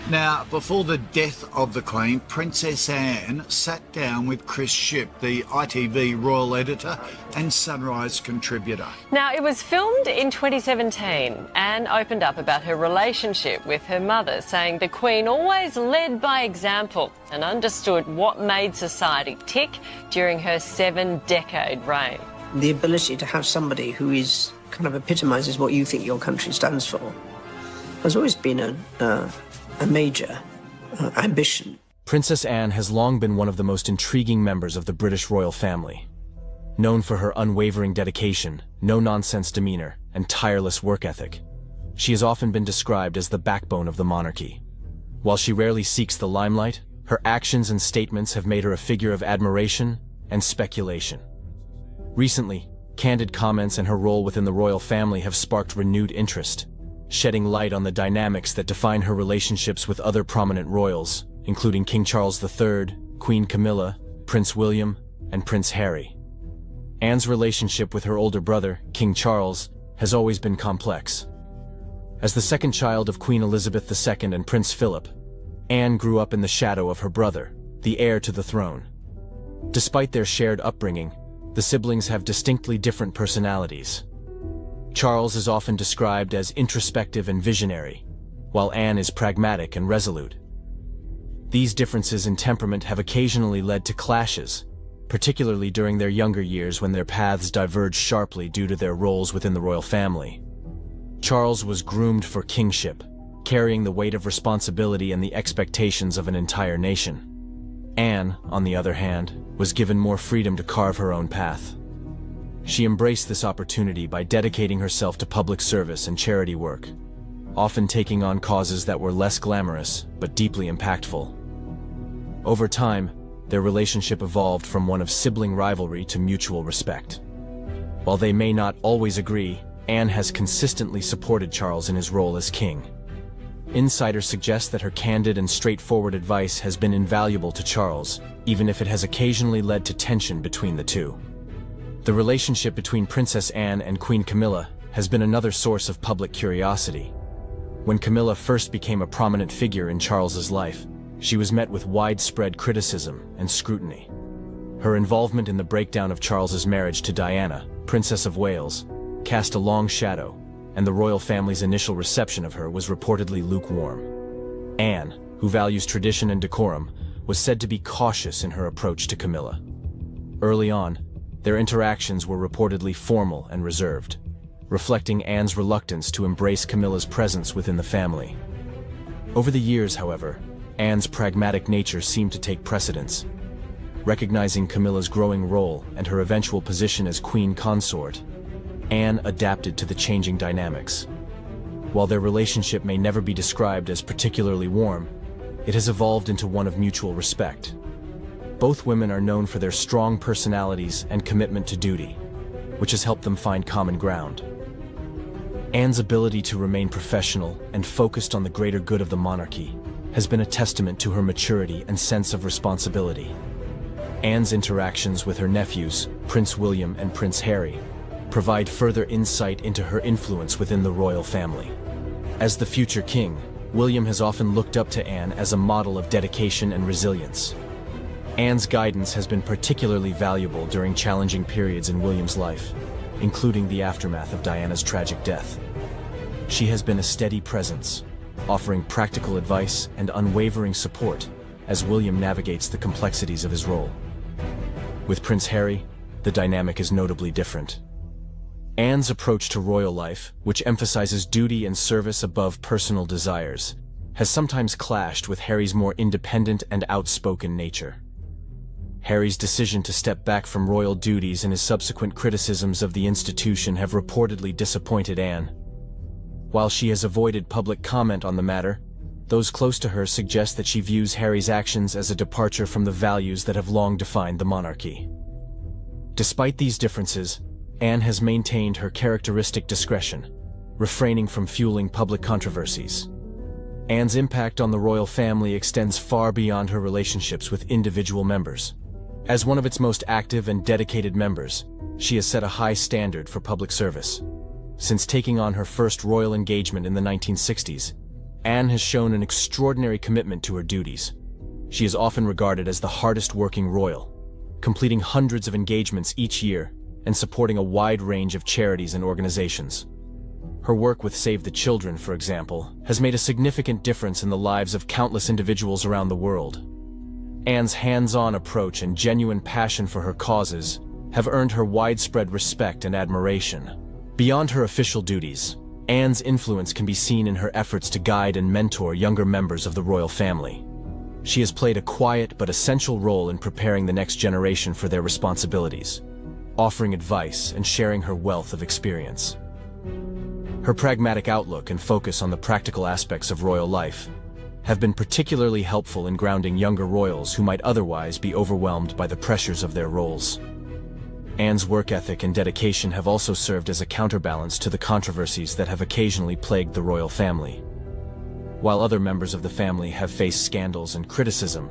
Now, before the death of the Queen, Princess Anne sat down with Chris Shipp, the ITV royal editor and Sunrise contributor. Now, it was filmed in 2017. Anne opened up about her relationship with her mother, saying the Queen always led by example and understood what made society tick during her 7-decade reign. The ability to have somebody who is kind of epitomises what you think your country stands for has always been a major ambition. Princess Anne has long been one of the most intriguing members of the British royal family. Known for her unwavering dedication, no-nonsense demeanor, and tireless work ethic, she has often been described as the backbone of the monarchy. While she rarely seeks the limelight, her actions and statements have made her a figure of admiration and speculation. Recently, candid comments and her role within the royal family have sparked renewed interest, shedding light on the dynamics that define her relationships with other prominent royals, including King Charles III, Queen Camilla, Prince William, and Prince Harry. Anne's relationship with her older brother, King Charles, has always been complex. As the second child of Queen Elizabeth II and Prince Philip, Anne grew up in the shadow of her brother, the heir to the throne. Despite their shared upbringing, the siblings have distinctly different personalities. Charles is often described as introspective and visionary, while Anne is pragmatic and resolute. These differences in temperament have occasionally led to clashes, particularly during their younger years when their paths diverged sharply due to their roles within the royal family. Charles was groomed for kingship, carrying the weight of responsibility and the expectations of an entire nation. Anne, on the other hand, was given more freedom to carve her own path. She embraced this opportunity by dedicating herself to public service and charity work, often taking on causes that were less glamorous but deeply impactful. Over time, their relationship evolved from one of sibling rivalry to mutual respect. While they may not always agree, Anne has consistently supported Charles in his role as king. Insiders suggest that her candid and straightforward advice has been invaluable to Charles, even if it has occasionally led to tension between the two. The relationship between Princess Anne and Queen Camilla has been another source of public curiosity. When Camilla first became a prominent figure in Charles's life, she was met with widespread criticism and scrutiny. Her involvement in the breakdown of Charles's marriage to Diana, Princess of Wales, cast a long shadow, and the royal family's initial reception of her was reportedly lukewarm. Anne, who values tradition and decorum, was said to be cautious in her approach to Camilla. Early on, their interactions were reportedly formal and reserved, reflecting Anne's reluctance to embrace Camilla's presence within the family. Over the years, however, Anne's pragmatic nature seemed to take precedence. Recognizing Camilla's growing role and her eventual position as queen consort, Anne adapted to the changing dynamics. While their relationship may never be described as particularly warm, it has evolved into one of mutual respect. Both women are known for their strong personalities and commitment to duty, which has helped them find common ground. Anne's ability to remain professional and focused on the greater good of the monarchy has been a testament to her maturity and sense of responsibility. Anne's interactions with her nephews, Prince William and Prince Harry, provide further insight into her influence within the royal family. As the future king, William has often looked up to Anne as a model of dedication and resilience. Anne's guidance has been particularly valuable during challenging periods in William's life, including the aftermath of Diana's tragic death. She has been a steady presence, offering practical advice and unwavering support as William navigates the complexities of his role. With Prince Harry, the dynamic is notably different. Anne's approach to royal life, which emphasizes duty and service above personal desires, has sometimes clashed with Harry's more independent and outspoken nature. Harry's decision to step back from royal duties and his subsequent criticisms of the institution have reportedly disappointed Anne. While she has avoided public comment on the matter, those close to her suggest that she views Harry's actions as a departure from the values that have long defined the monarchy. Despite these differences, Anne has maintained her characteristic discretion, refraining from fueling public controversies. Anne's impact on the royal family extends far beyond her relationships with individual members. As one of its most active and dedicated members, she has set a high standard for public service. Since taking on her first royal engagement in the 1960s, Anne has shown an extraordinary commitment to her duties. She is often regarded as the hardest working royal, completing hundreds of engagements each year and supporting a wide range of charities and organizations. Her work with Save the Children, for example, has made a significant difference in the lives of countless individuals around the world. Anne's hands-on approach and genuine passion for her causes have earned her widespread respect and admiration. Beyond her official duties, Anne's influence can be seen in her efforts to guide and mentor younger members of the royal family. She has played a quiet but essential role in preparing the next generation for their responsibilities, offering advice and sharing her wealth of experience. Her pragmatic outlook and focus on the practical aspects of royal life have been particularly helpful in grounding younger royals who might otherwise be overwhelmed by the pressures of their roles. Anne's work ethic and dedication have also served as a counterbalance to the controversies that have occasionally plagued the royal family. While other members of the family have faced scandals and criticism,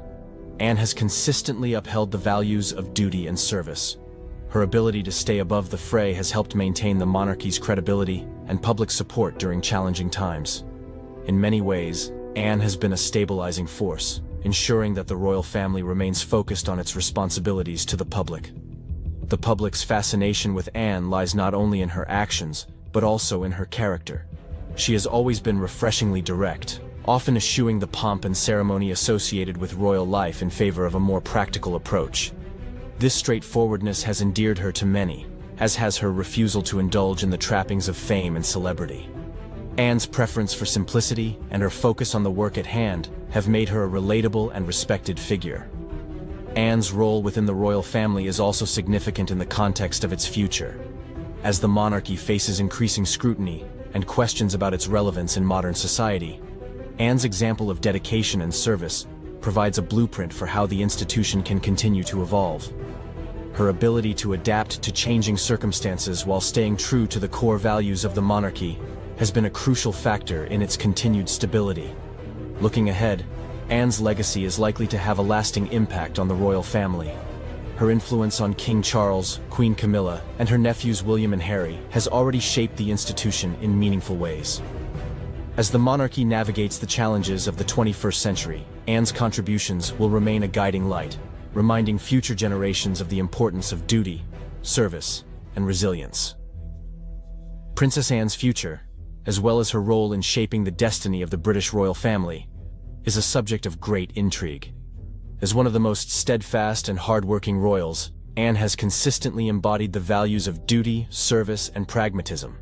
Anne has consistently upheld the values of duty and service. Her ability to stay above the fray has helped maintain the monarchy's credibility and public support during challenging times. In many ways, Anne has been a stabilizing force, ensuring that the royal family remains focused on its responsibilities to the public. The public's fascination with Anne lies not only in her actions, but also in her character. She has always been refreshingly direct, often eschewing the pomp and ceremony associated with royal life in favor of a more practical approach. This straightforwardness has endeared her to many, as has her refusal to indulge in the trappings of fame and celebrity. Anne's preference for simplicity and her focus on the work at hand have made her a relatable and respected figure. Anne's role within the royal family is also significant in the context of its future. As the monarchy faces increasing scrutiny and questions about its relevance in modern society, Anne's example of dedication and service provides a blueprint for how the institution can continue to evolve. Her ability to adapt to changing circumstances while staying true to the core values of the monarchy has been a crucial factor in its continued stability. Looking ahead, Anne's legacy is likely to have a lasting impact on the royal family. Her influence on King Charles, Queen Camilla, and her nephews William and Harry has already shaped the institution in meaningful ways. As the monarchy navigates the challenges of the 21st century, Anne's contributions will remain a guiding light, reminding future generations of the importance of duty, service, and resilience. Princess Anne's future, as well as her role in shaping the destiny of the British royal family, is a subject of great intrigue. As one of the most steadfast and hard-working royals, Anne has consistently embodied the values of duty, service, and pragmatism.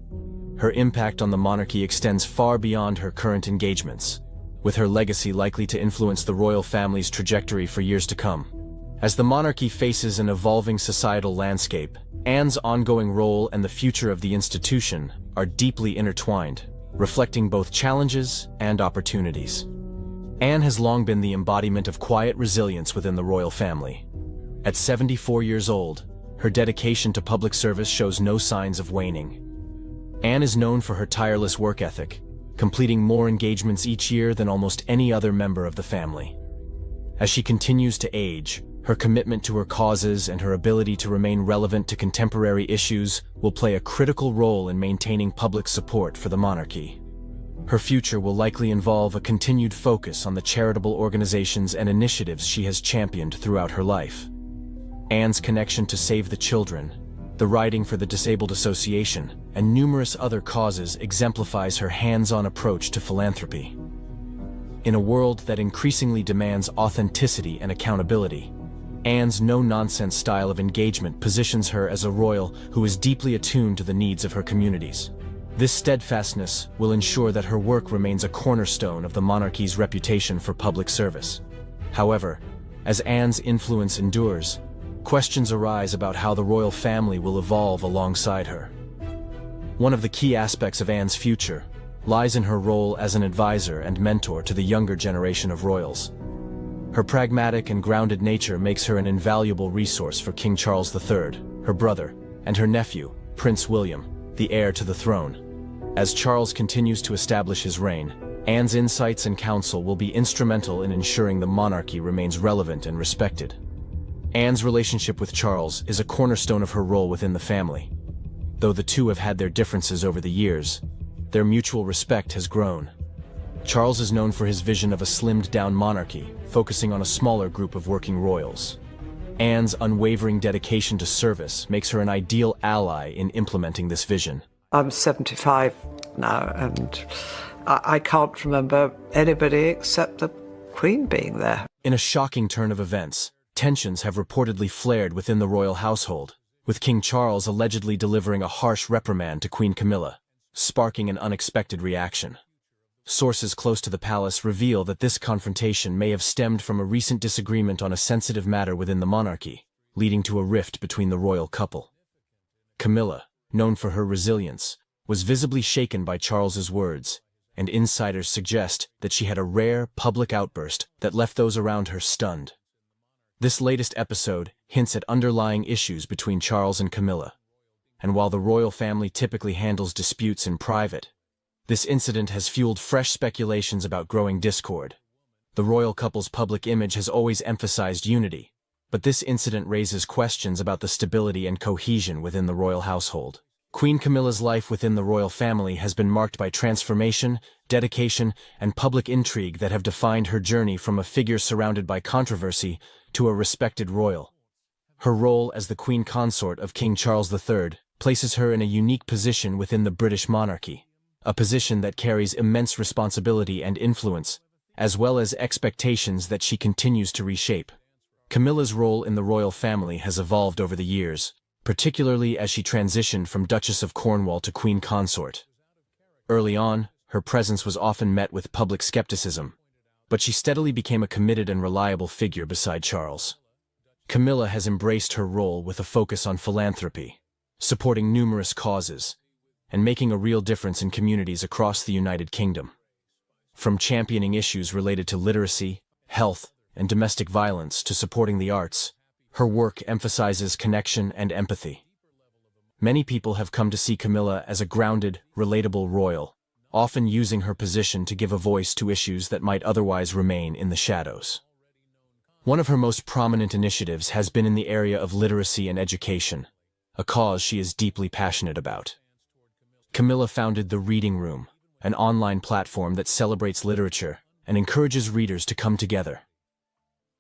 Her impact on the monarchy extends far beyond her current engagements, with her legacy likely to influence the royal family's trajectory for years to come. As the monarchy faces an evolving societal landscape, Anne's ongoing role and the future of the institution are deeply intertwined, reflecting both challenges and opportunities. Anne has long been the embodiment of quiet resilience within the royal family. At 74 years old, her dedication to public service shows no signs of waning. Anne is known for her tireless work ethic, completing more engagements each year than almost any other member of the family. As she continues to age, her commitment to her causes and her ability to remain relevant to contemporary issues will play a critical role in maintaining public support for the monarchy. Her future will likely involve a continued focus on the charitable organizations and initiatives she has championed throughout her life. Anne's connection to Save the Children, the Riding for the Disabled Association, and numerous other causes exemplifies her hands-on approach to philanthropy. In a world that increasingly demands authenticity and accountability, Anne's no-nonsense style of engagement positions her as a royal who is deeply attuned to the needs of her communities. This steadfastness will ensure that her work remains a cornerstone of the monarchy's reputation for public service. However, as Anne's influence endures, questions arise about how the royal family will evolve alongside her. One of the key aspects of Anne's future lies in her role as an advisor and mentor to the younger generation of royals. Her pragmatic and grounded nature makes her an invaluable resource for King Charles III, her brother, and her nephew, Prince William, the heir to the throne. As Charles continues to establish his reign, Anne's insights and counsel will be instrumental in ensuring the monarchy remains relevant and respected. Anne's relationship with Charles is a cornerstone of her role within the family. Though the two have had their differences over the years, their mutual respect has grown. Charles is known for his vision of a slimmed-down monarchy, focusing on a smaller group of working royals. Anne's unwavering dedication to service makes her an ideal ally in implementing this vision. I'm 75 now, and I can't remember anybody except the Queen being there. In a shocking turn of events, tensions have reportedly flared within the royal household, with King Charles allegedly delivering a harsh reprimand to Queen Camilla, sparking an unexpected reaction. Sources close to the palace reveal that this confrontation may have stemmed from a recent disagreement on a sensitive matter within the monarchy, leading to a rift between the royal couple. Camilla, known for her resilience, was visibly shaken by Charles's words, and insiders suggest that she had a rare public outburst that left those around her stunned. This latest episode hints at underlying issues between Charles and Camilla, and while the royal family typically handles disputes in private, this incident has fueled fresh speculations about growing discord. The royal couple's public image has always emphasized unity, but this incident raises questions about the stability and cohesion within the royal household. Queen Camilla's life within the royal family has been marked by transformation, dedication, and public intrigue that have defined her journey from a figure surrounded by controversy to a respected royal. Her role as the queen consort of King Charles III places her in a unique position within the British monarchy, a position that carries immense responsibility and influence, as well as expectations that she continues to reshape. Camilla's role in the royal family has evolved over the years, particularly as she transitioned from Duchess of Cornwall to Queen Consort. Early on, her presence was often met with public skepticism, but she steadily became a committed and reliable figure beside Charles. Camilla has embraced her role with a focus on philanthropy, supporting numerous causes, and making a real difference in communities across the United Kingdom. From championing issues related to literacy, health, and domestic violence to supporting the arts, her work emphasizes connection and empathy. Many people have come to see Camilla as a grounded, relatable royal, often using her position to give a voice to issues that might otherwise remain in the shadows. One of her most prominent initiatives has been in the area of literacy and education, a cause she is deeply passionate about. Camilla founded The Reading Room, an online platform that celebrates literature and encourages readers to come together.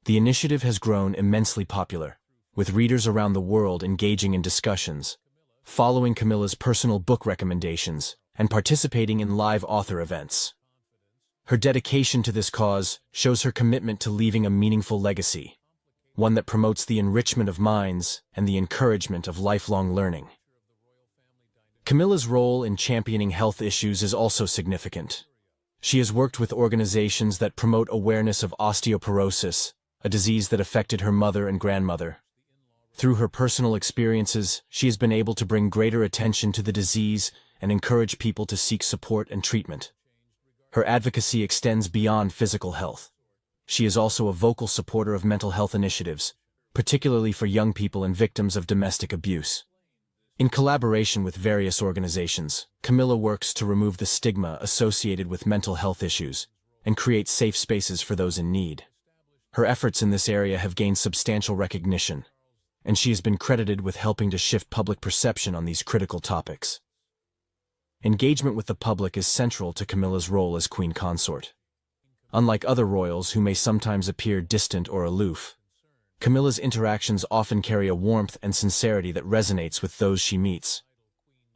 The initiative has grown immensely popular, with readers around the world engaging in discussions, following Camilla's personal book recommendations, and participating in live author events. Her dedication to this cause shows her commitment to leaving a meaningful legacy, one that promotes the enrichment of minds and the encouragement of lifelong learning. Camilla's role in championing health issues is also significant. She has worked with organizations that promote awareness of osteoporosis, a disease that affected her mother and grandmother. Through her personal experiences, she has been able to bring greater attention to the disease and encourage people to seek support and treatment. Her advocacy extends beyond physical health. She is also a vocal supporter of mental health initiatives, particularly for young people and victims of domestic abuse. In collaboration with various organizations, Camilla works to remove the stigma associated with mental health issues and create safe spaces for those in need. Her efforts in this area have gained substantial recognition, and she has been credited with helping to shift public perception on these critical topics. Engagement with the public is central to Camilla's role as queen consort. Unlike other royals who may sometimes appear distant or aloof, Camilla's interactions often carry a warmth and sincerity that resonates with those she meets.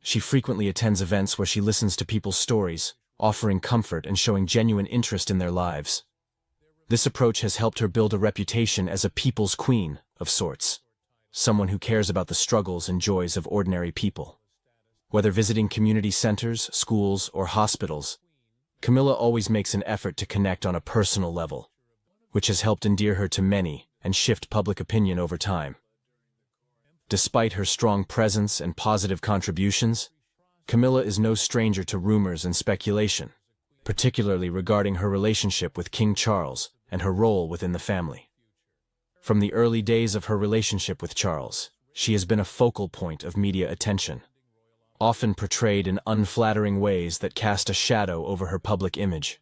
She frequently attends events where she listens to people's stories, offering comfort and showing genuine interest in their lives. This approach has helped her build a reputation as a people's queen, of sorts, someone who cares about the struggles and joys of ordinary people. Whether visiting community centers, schools, or hospitals, Camilla always makes an effort to connect on a personal level, which has helped endear her to many and shift public opinion over time. Despite her strong presence and positive contributions, Camilla is no stranger to rumors and speculation, particularly regarding her relationship with King Charles and her role within the family. From the early days of her relationship with Charles, she has been a focal point of media attention, often portrayed in unflattering ways that cast a shadow over her public image.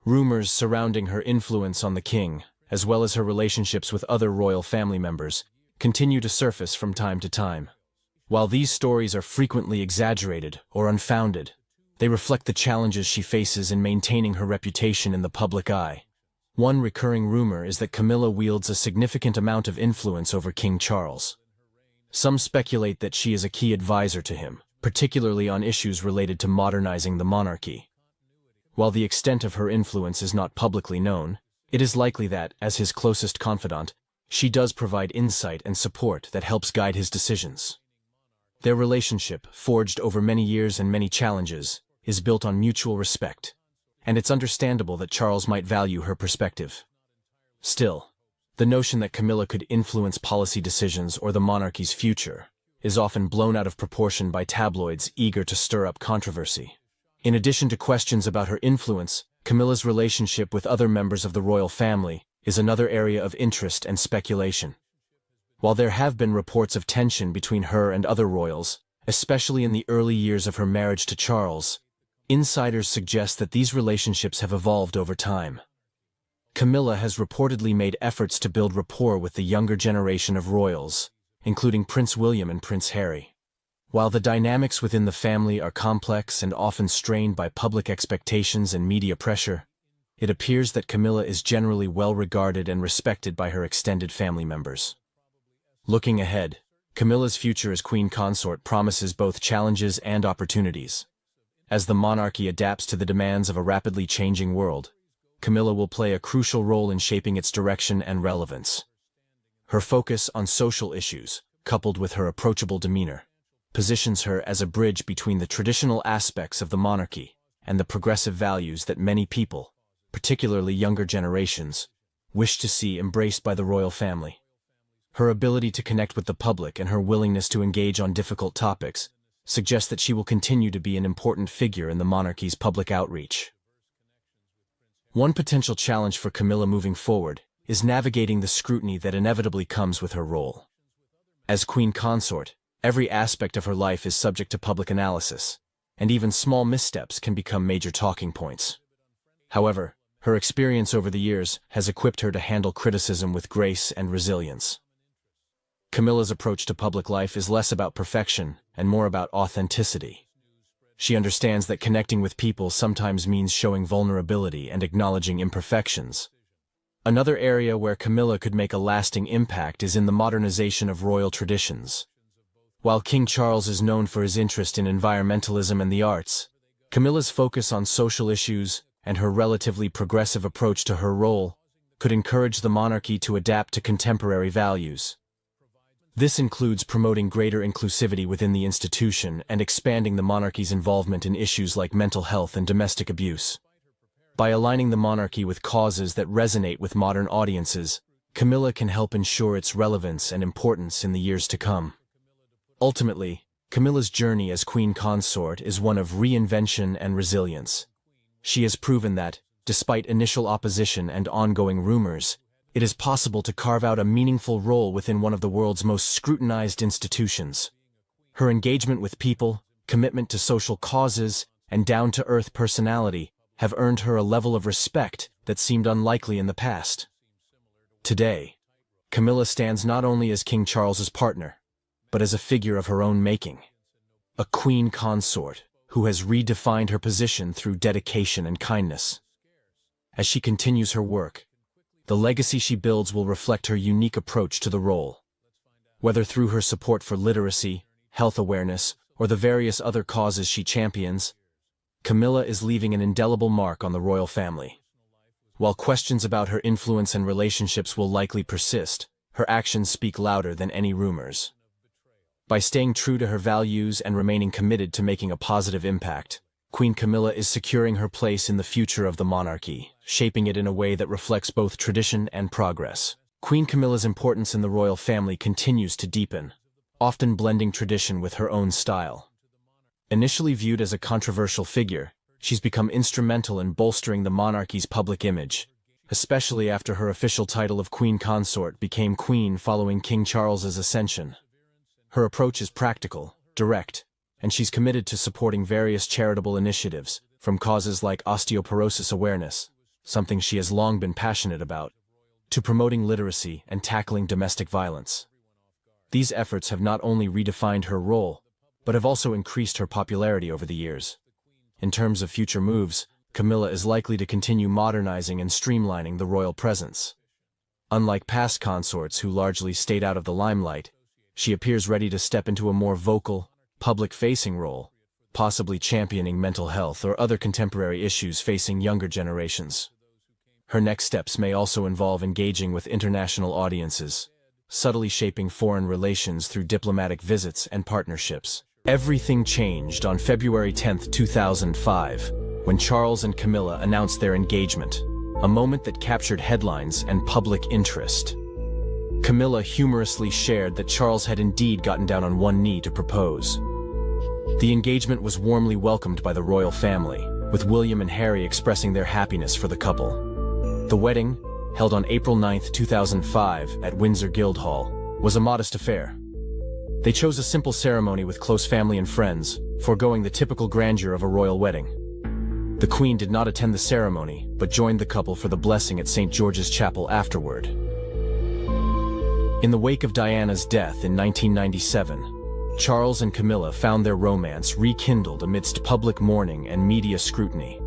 Rumors surrounding her influence on the king, as well as her relationships with other royal family members, continue to surface from time to time. While these stories are frequently exaggerated or unfounded, They reflect the challenges she faces in maintaining her reputation in the public eye. One recurring rumor is that Camilla wields a significant amount of influence over King Charles. Some speculate that she is a key advisor to him, particularly on issues related to modernizing the monarchy. While the extent of her influence is not publicly known, it is likely that, as his closest confidant, she does provide insight and support that helps guide his decisions. Their relationship, forged over many years and many challenges, is built on mutual respect, and it's understandable that Charles might value her perspective. Still, the notion that Camilla could influence policy decisions or the monarchy's future is often blown out of proportion by tabloids eager to stir up controversy. In addition to questions about her influence, Camilla's relationship with other members of the royal family is another area of interest and speculation. While there have been reports of tension between her and other royals, especially in the early years of her marriage to Charles, insiders suggest that these relationships have evolved over time. Camilla has reportedly made efforts to build rapport with the younger generation of royals, including Prince William and Prince Harry. While the dynamics within the family are complex and often strained by public expectations and media pressure, it appears that Camilla is generally well regarded and respected by her extended family members. Looking ahead, Camilla's future as queen consort promises both challenges and opportunities. As the monarchy adapts to the demands of a rapidly changing world, Camilla will play a crucial role in shaping its direction and relevance. Her focus on social issues, coupled with her approachable demeanor, positions her as a bridge between the traditional aspects of the monarchy and the progressive values that many people, particularly younger generations, wish to see embraced by the royal family. Her ability to connect with the public and her willingness to engage on difficult topics suggest that she will continue to be an important figure in the monarchy's public outreach. One potential challenge for Camilla moving forward is navigating the scrutiny that inevitably comes with her role. As queen consort, every aspect of her life is subject to public analysis, and even small missteps can become major talking points. However, her experience over the years has equipped her to handle criticism with grace and resilience. Camilla's approach to public life is less about perfection and more about authenticity. She understands that connecting with people sometimes means showing vulnerability and acknowledging imperfections. Another area where Camilla could make a lasting impact is in the modernization of royal traditions. While King Charles is known for his interest in environmentalism and the arts, Camilla's focus on social issues and her relatively progressive approach to her role could encourage the monarchy to adapt to contemporary values. This includes promoting greater inclusivity within the institution and expanding the monarchy's involvement in issues like mental health and domestic abuse. By aligning the monarchy with causes that resonate with modern audiences, Camilla can help ensure its relevance and importance in the years to come. Ultimately, Camilla's journey as queen consort is one of reinvention and resilience. She has proven that, despite initial opposition and ongoing rumors, it is possible to carve out a meaningful role within one of the world's most scrutinized institutions. Her engagement with people, commitment to social causes, and down-to-earth personality have earned her a level of respect that seemed unlikely in the past. Today, Camilla stands not only as King Charles's partner, but as a figure of her own making. A queen consort who has redefined her position through dedication and kindness. As she continues her work, the legacy she builds will reflect her unique approach to the role. Whether through her support for literacy, health awareness, or the various other causes she champions, Camilla is leaving an indelible mark on the royal family. While questions about her influence and relationships will likely persist, her actions speak louder than any rumors. By staying true to her values and remaining committed to making a positive impact, Queen Camilla is securing her place in the future of the monarchy, shaping it in a way that reflects both tradition and progress. Queen Camilla's importance in the royal family continues to deepen, often blending tradition with her own style. Initially viewed as a controversial figure, she's become instrumental in bolstering the monarchy's public image, especially after her official title of queen consort became queen following King Charles's ascension. Her approach is practical, direct, and she's committed to supporting various charitable initiatives, from causes like osteoporosis awareness, something she has long been passionate about, to promoting literacy and tackling domestic violence. These efforts have not only redefined her role, but have also increased her popularity over the years. In terms of future moves, Camilla is likely to continue modernizing and streamlining the royal presence. Unlike past consorts who largely stayed out of the limelight, she appears ready to step into a more vocal, public-facing role, possibly championing mental health or other contemporary issues facing younger generations. Her next steps may also involve engaging with international audiences, subtly shaping foreign relations through diplomatic visits and partnerships. Everything changed on February 10, 2005, when Charles and Camilla announced their engagement, a moment that captured headlines and public interest. Camilla humorously shared that Charles had indeed gotten down on one knee to propose. The engagement was warmly welcomed by the royal family, with William and Harry expressing their happiness for the couple. The wedding, held on April 9, 2005, at Windsor Guildhall, was a modest affair. They chose a simple ceremony with close family and friends, foregoing the typical grandeur of a royal wedding. The Queen did not attend the ceremony, but joined the couple for the blessing at St. George's Chapel afterward. In the wake of Diana's death in 1997, Charles and Camilla found their romance rekindled amidst public mourning and media scrutiny.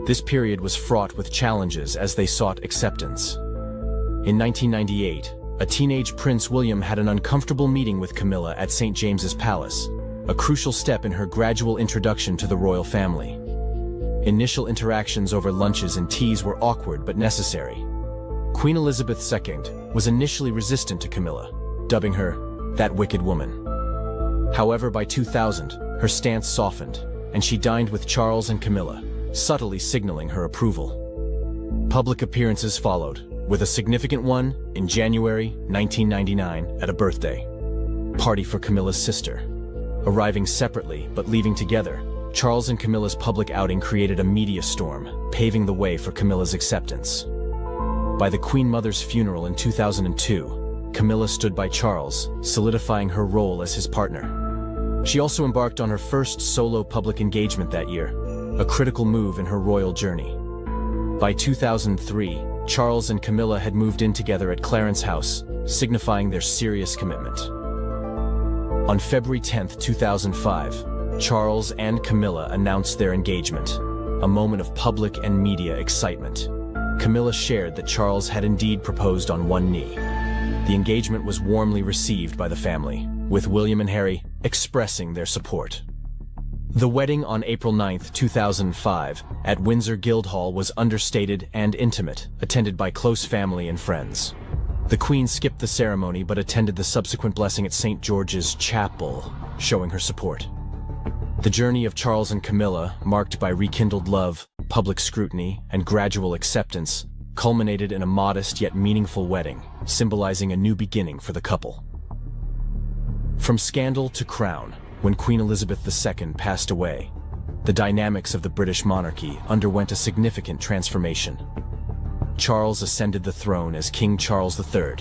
This period was fraught with challenges as they sought acceptance. In 1998, a teenage Prince William had an uncomfortable meeting with Camilla at St. James's Palace, a crucial step in her gradual introduction to the royal family. Initial interactions over lunches and teas were awkward but necessary. Queen Elizabeth II was initially resistant to Camilla, dubbing her "that wicked woman." However, by 2000, her stance softened, and she dined with Charles and Camilla, subtly signaling her approval. Public appearances followed, with a significant one in January 1999 at a birthday party for Camilla's sister. Arriving separately but leaving together, Charles and Camilla's public outing created a media storm, paving the way for Camilla's acceptance. By the Queen Mother's funeral in 2002, Camilla stood by Charles, solidifying her role as his partner. She also embarked on her first solo public engagement that year, a critical move in her royal journey. By 2003, Charles and Camilla had moved in together at Clarence House, signifying their serious commitment. On February 10, 2005, Charles and Camilla announced their engagement, a moment of public and media excitement. Camilla shared that Charles had indeed proposed on one knee. The engagement was warmly received by the family, with William and Harry expressing their support. The wedding on April 9, 2005, at Windsor Guildhall was understated and intimate, attended by close family and friends. The Queen skipped the ceremony but attended the subsequent blessing at St. George's Chapel, showing her support. The journey of Charles and Camilla, marked by rekindled love, public scrutiny, and gradual acceptance, culminated in a modest yet meaningful wedding, symbolizing a new beginning for the couple. From scandal to crown, when Queen Elizabeth II passed away, the dynamics of the British monarchy underwent a significant transformation. Charles ascended the throne as King Charles III,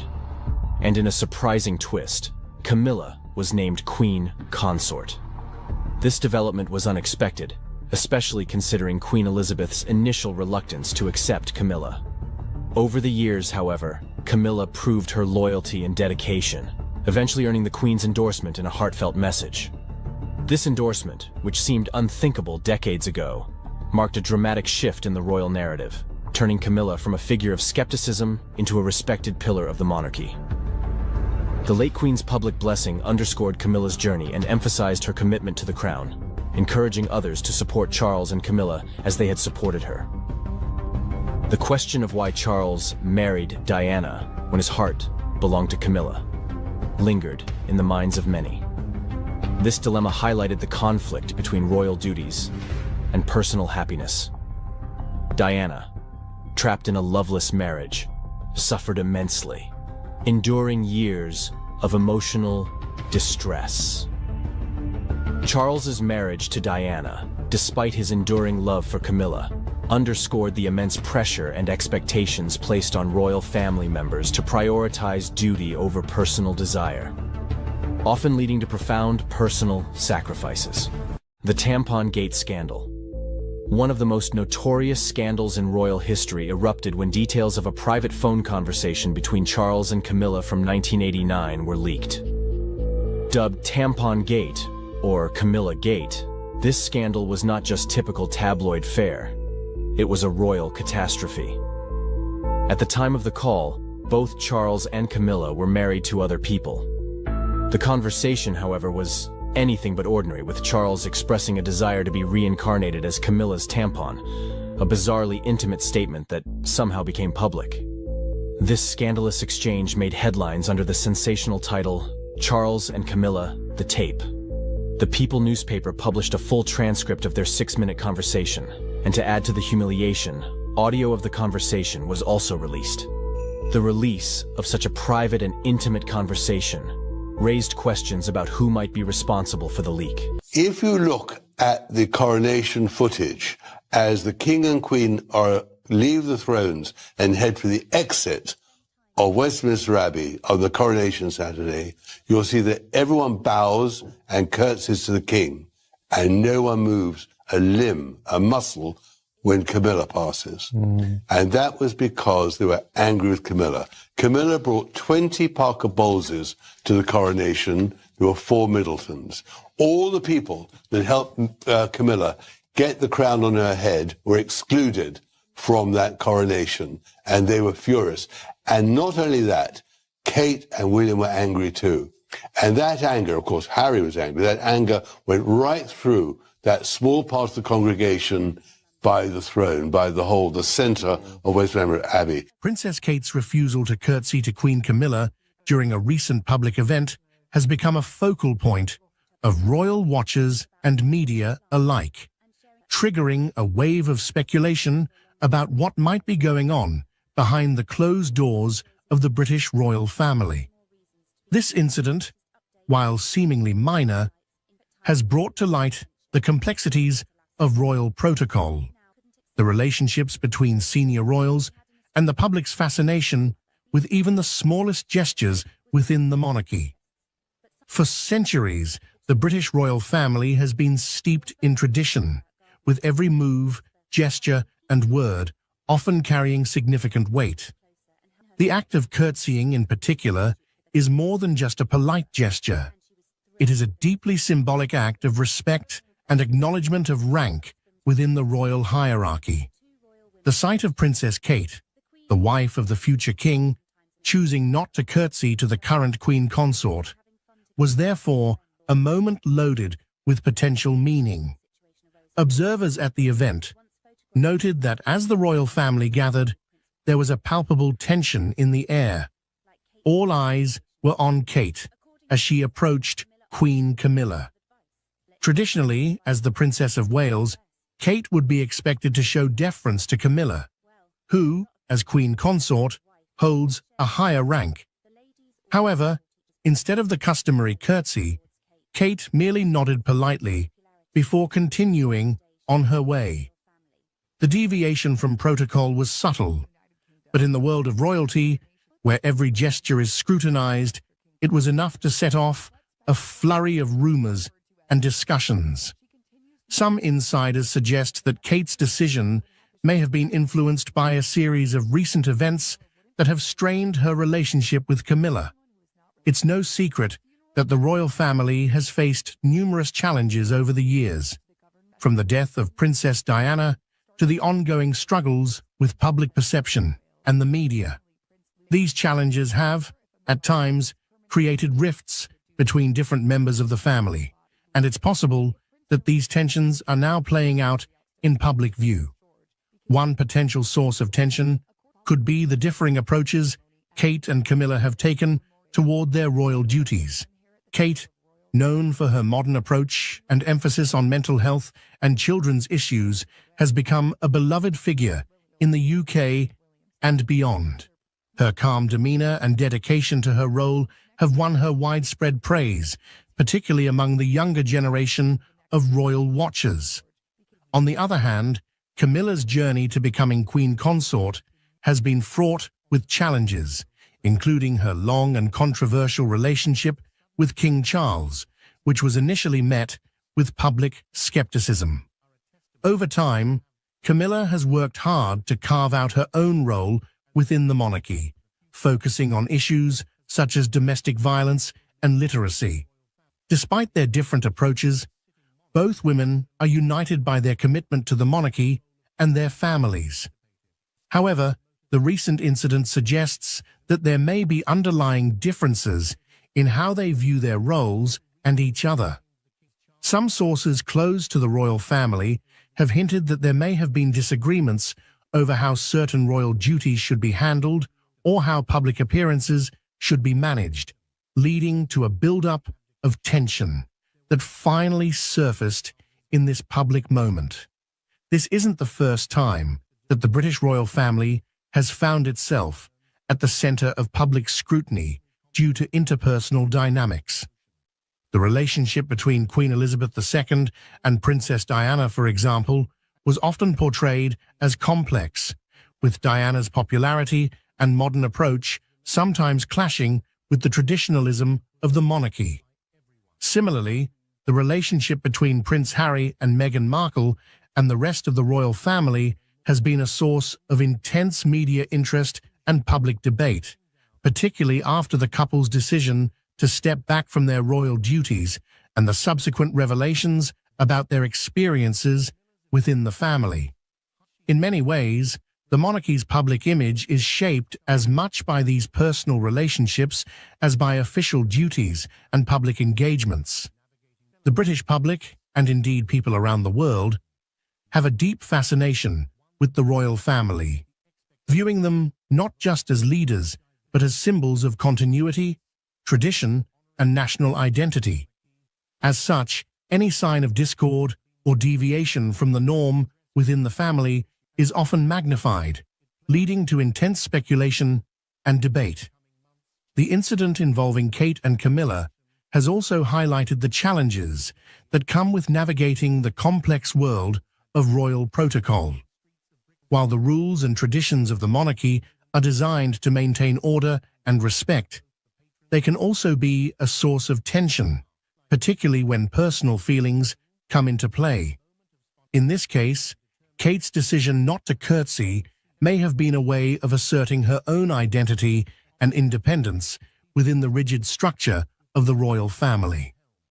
and in a surprising twist, Camilla was named Queen Consort. This development was unexpected, especially considering Queen Elizabeth's initial reluctance to accept Camilla. Over the years, however, Camilla proved her loyalty and dedication, eventually earning the Queen's endorsement in a heartfelt message. This endorsement, which seemed unthinkable decades ago, marked a dramatic shift in the royal narrative, turning Camilla from a figure of skepticism into a respected pillar of the monarchy. The late Queen's public blessing underscored Camilla's journey and emphasized her commitment to the crown, encouraging others to support Charles and Camilla as they had supported her. The question of why Charles married Diana when his heart belonged to Camilla lingered in the minds of many. This dilemma highlighted the conflict between royal duties and personal happiness. Diana, trapped in a loveless marriage, suffered immensely, enduring years of emotional distress. Charles's marriage to Diana, despite his enduring love for Camilla, underscored the immense pressure and expectations placed on royal family members to prioritize duty over personal desire, often leading to profound personal sacrifices. The Tampon Gate scandal. One of the most notorious scandals in royal history erupted when details of a private phone conversation between Charles and Camilla from 1989 were leaked. Dubbed Tampon Gate, or Camilla Gate, This scandal was not just typical tabloid fare. It was a royal catastrophe. At the time of the call, both Charles and Camilla were married to other people. The conversation, however, was anything but ordinary, with Charles expressing a desire to be reincarnated as Camilla's tampon, a bizarrely intimate statement that somehow became public. This scandalous exchange made headlines under the sensational title, Charles and Camilla, the Tape. The People newspaper published a full transcript of their 6-minute conversation, and to add to the humiliation, audio of the conversation was also released. The release of such a private and intimate conversation raised questions about who might be responsible for the leak. If you look at the coronation footage, as the King and Queen leave the thrones and head for the exit of Westminster Abbey on the Coronation Saturday, you'll see that everyone bows and curtsies to the King, and no one moves a limb, a muscle, when Camilla passes. And that was because they were angry with Camilla. Camilla brought 20 Parker Bowleses to the coronation. There were 4 Middletons. All the people that helped Camilla get the crown on her head were excluded from that coronation, and they were furious. And not only that, Kate and William were angry too. And that anger, of course, Harry was angry, that anger went right through that small part of the congregation by the throne, by the centre of Westminster Abbey. Princess Kate's refusal to curtsy to Queen Camilla during a recent public event has become a focal point of royal watchers and media alike, triggering a wave of speculation about what might be going on behind the closed doors of the British royal family. This incident, while seemingly minor, has brought to light the complexities of royal protocol, the relationships between senior royals, and the public's fascination with even the smallest gestures within the monarchy. For centuries, the British royal family has been steeped in tradition, with every move, gesture, and word often carrying significant weight. The act of curtsying in particular is more than just a polite gesture. It is a deeply symbolic act of respect and acknowledgement of rank within the royal hierarchy. The sight of Princess Kate, the wife of the future king, choosing not to curtsy to the current queen consort, was therefore a moment loaded with potential meaning. Observers at the event noted that as the royal family gathered, there was a palpable tension in the air. All eyes were on Kate as she approached Queen Camilla. Traditionally, as the Princess of Wales, Kate would be expected to show deference to Camilla, who, as queen consort, holds a higher rank. However, instead of the customary curtsy, Kate merely nodded politely before continuing on her way. The deviation from protocol was subtle, but in the world of royalty, where every gesture is scrutinized, it was enough to set off a flurry of rumors and discussions. Some insiders suggest that Kate's decision may have been influenced by a series of recent events that have strained her relationship with Camilla. It's no secret that the royal family has faced numerous challenges over the years, from the death of Princess Diana to the ongoing struggles with public perception and the media. These challenges have, at times, created rifts between different members of the family, and it's possible that these tensions are now playing out in public view. One potential source of tension could be the differing approaches Kate and Camilla have taken toward their royal duties. Kate, known for her modern approach and emphasis on mental health and children's issues, has become a beloved figure in the UK and beyond. Her calm demeanor and dedication to her role have won her widespread praise, particularly among the younger generation of royal watchers. On the other hand, Camilla's journey to becoming queen consort has been fraught with challenges, including her long and controversial relationship with King Charles, which was initially met with public skepticism. Over time, Camilla has worked hard to carve out her own role within the monarchy, focusing on issues such as domestic violence and literacy. Despite their different approaches, Both women are united by their commitment to the monarchy and their families. However, the recent incident suggests that there may be underlying differences in how they view their roles and each other. Some sources close to the royal family have hinted that there may have been disagreements over how certain royal duties should be handled or how public appearances should be managed, leading to a build-up of tension that finally surfaced in this public moment. This isn't the first time that the British royal family has found itself at the center of public scrutiny due to interpersonal dynamics. The relationship between Queen Elizabeth II and Princess Diana, for example, was often portrayed as complex, with Diana's popularity and modern approach sometimes clashing with the traditionalism of the monarchy. Similarly, the relationship between Prince Harry and Meghan Markle and the rest of the royal family has been a source of intense media interest and public debate, particularly after the couple's decision to step back from their royal duties and the subsequent revelations about their experiences within the family. In many ways, the monarchy's public image is shaped as much by these personal relationships as by official duties and public engagements. The British public, and indeed people around the world, have a deep fascination with the royal family, viewing them not just as leaders, but as symbols of continuity, tradition, and national identity. As such, any sign of discord or deviation from the norm within the family is often magnified, leading to intense speculation and debate. The incident involving Kate and Camilla has also highlighted the challenges that come with navigating the complex world of royal protocol. While the rules and traditions of the monarchy are designed to maintain order and respect, they can also be a source of tension, particularly when personal feelings come into play. In this case, Kate's decision not to curtsy may have been a way of asserting her own identity and independence within the rigid structure of the royal family.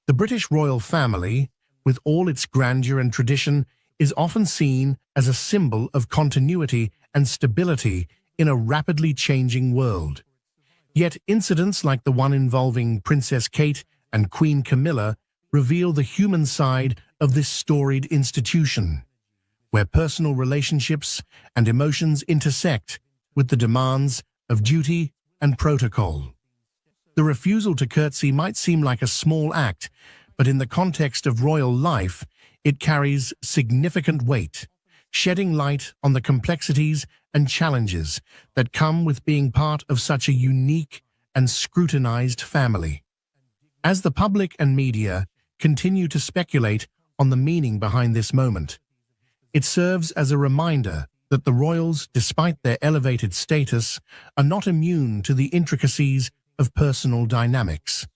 The British royal family, with all its grandeur and tradition, is often seen as a symbol of continuity and stability in a rapidly changing world. Yet incidents like the one involving Princess Kate and Queen Camilla reveal the human side of this storied institution, where personal relationships and emotions intersect with the demands of duty and protocol. The refusal to curtsy might seem like a small act, but in the context of royal life, it carries significant weight, shedding light on the complexities and challenges that come with being part of such a unique and scrutinized family. As the public and media continue to speculate on the meaning behind this moment, it serves as a reminder that the royals, despite their elevated status, are not immune to the intricacies of personal dynamics.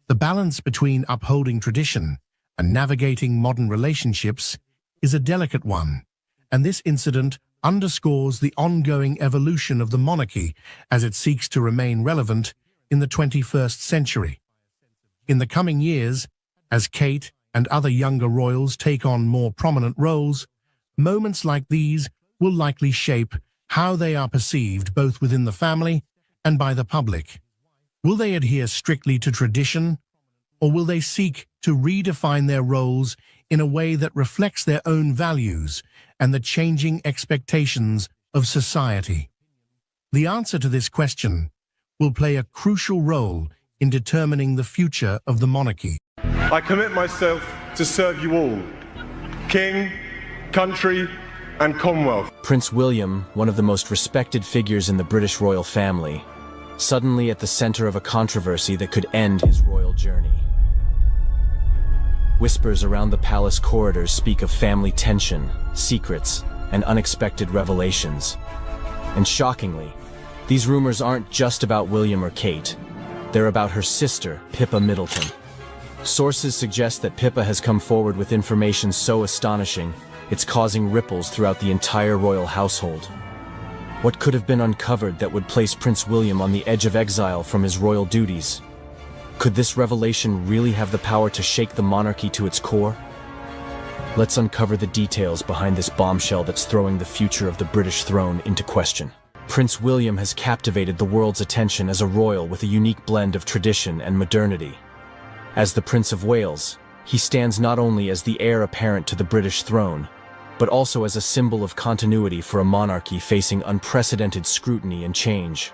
The balance between upholding tradition and navigating modern relationships is a delicate one, and this incident underscores the ongoing evolution of the monarchy as it seeks to remain relevant in the 21st century. In the coming years, as Kate and other younger royals take on more prominent roles, moments like these will likely shape how they are perceived both within the family and by the public. Will they adhere strictly to tradition, or will they seek to redefine their roles in a way that reflects their own values and the changing expectations of society? The answer to this question will play a crucial role in determining the future of the monarchy. I commit myself to serve you all, King, country, and Commonwealth. Prince William, one of the most respected figures in the British royal family, suddenly at the center of a controversy that could end his royal journey. Whispers around the palace corridors speak of family tension, secrets, and unexpected revelations. And shockingly, these rumors aren't just about William or Kate. They're about her sister, Pippa Middleton. Sources suggest that Pippa has come forward with information so astonishing, it's causing ripples throughout the entire royal household. What could have been uncovered that would place Prince William on the edge of exile from his royal duties? Could this revelation really have the power to shake the monarchy to its core? Let's uncover the details behind this bombshell that's throwing the future of the British throne into question. Prince William has captivated the world's attention as a royal with a unique blend of tradition and modernity. As the Prince of Wales, he stands not only as the heir apparent to the British throne, but also as a symbol of continuity for a monarchy facing unprecedented scrutiny and change.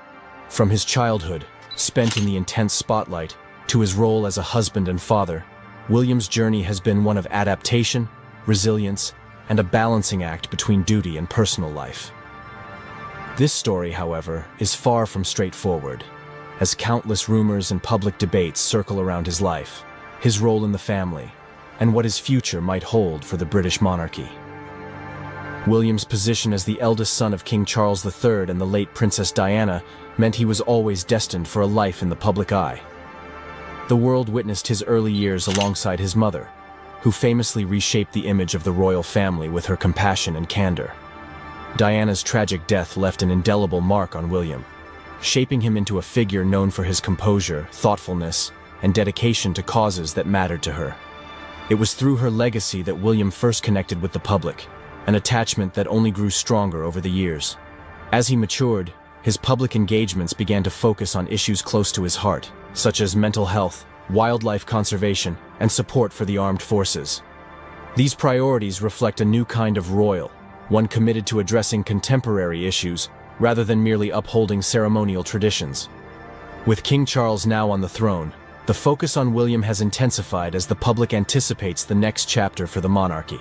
From his childhood, spent in the intense spotlight, to his role as a husband and father, William's journey has been one of adaptation, resilience, and a balancing act between duty and personal life. This story, however, is far from straightforward, as countless rumors and public debates circle around his life, his role in the family, and what his future might hold for the British monarchy. William's position as the eldest son of King Charles III and the late Princess Diana meant he was always destined for a life in the public eye. The world witnessed his early years alongside his mother, who famously reshaped the image of the royal family with her compassion and candor. Diana's tragic death left an indelible mark on William, shaping him into a figure known for his composure, thoughtfulness, and dedication to causes that mattered to her. It was through her legacy that William first connected with the public, an attachment that only grew stronger over the years. As he matured, his public engagements began to focus on issues close to his heart, such as mental health, wildlife conservation, and support for the armed forces. These priorities reflect a new kind of royal, one committed to addressing contemporary issues rather than merely upholding ceremonial traditions. With King Charles now on the throne, the focus on William has intensified as the public anticipates the next chapter for the monarchy.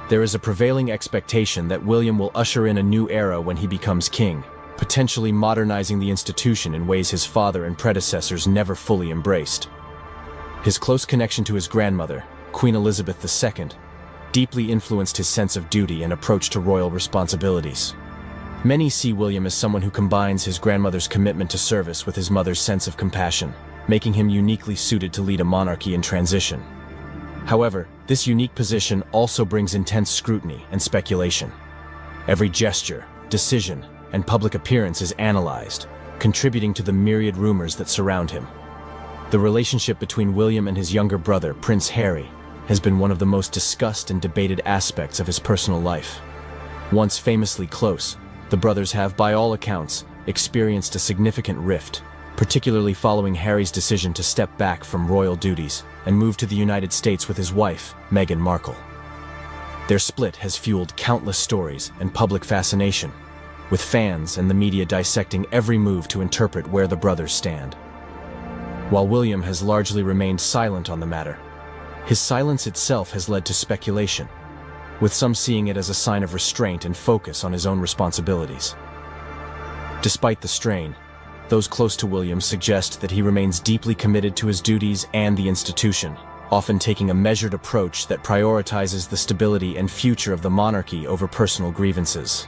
There is a prevailing expectation that William will usher in a new era when he becomes king, potentially modernizing the institution in ways his father and predecessors never fully embraced. His close connection to his grandmother, Queen Elizabeth II, deeply influenced his sense of duty and approach to royal responsibilities. Many see William as someone who combines his grandmother's commitment to service with his mother's sense of compassion, making him uniquely suited to lead a monarchy in transition. However, this unique position also brings intense scrutiny and speculation. Every gesture, decision, and public appearance is analyzed, contributing to the myriad rumors that surround him. The relationship between William and his younger brother, Prince Harry, has been one of the most discussed and debated aspects of his personal life. Once famously close, the brothers have, by all accounts, experienced a significant rift, particularly following Harry's decision to step back from royal duties and move to the United States with his wife, Meghan Markle. Their split has fueled countless stories and public fascination, with fans and the media dissecting every move to interpret where the brothers stand. While William has largely remained silent on the matter, his silence itself has led to speculation, with some seeing it as a sign of restraint and focus on his own responsibilities. Despite the strain, those close to William suggest that he remains deeply committed to his duties and the institution, often taking a measured approach that prioritizes the stability and future of the monarchy over personal grievances.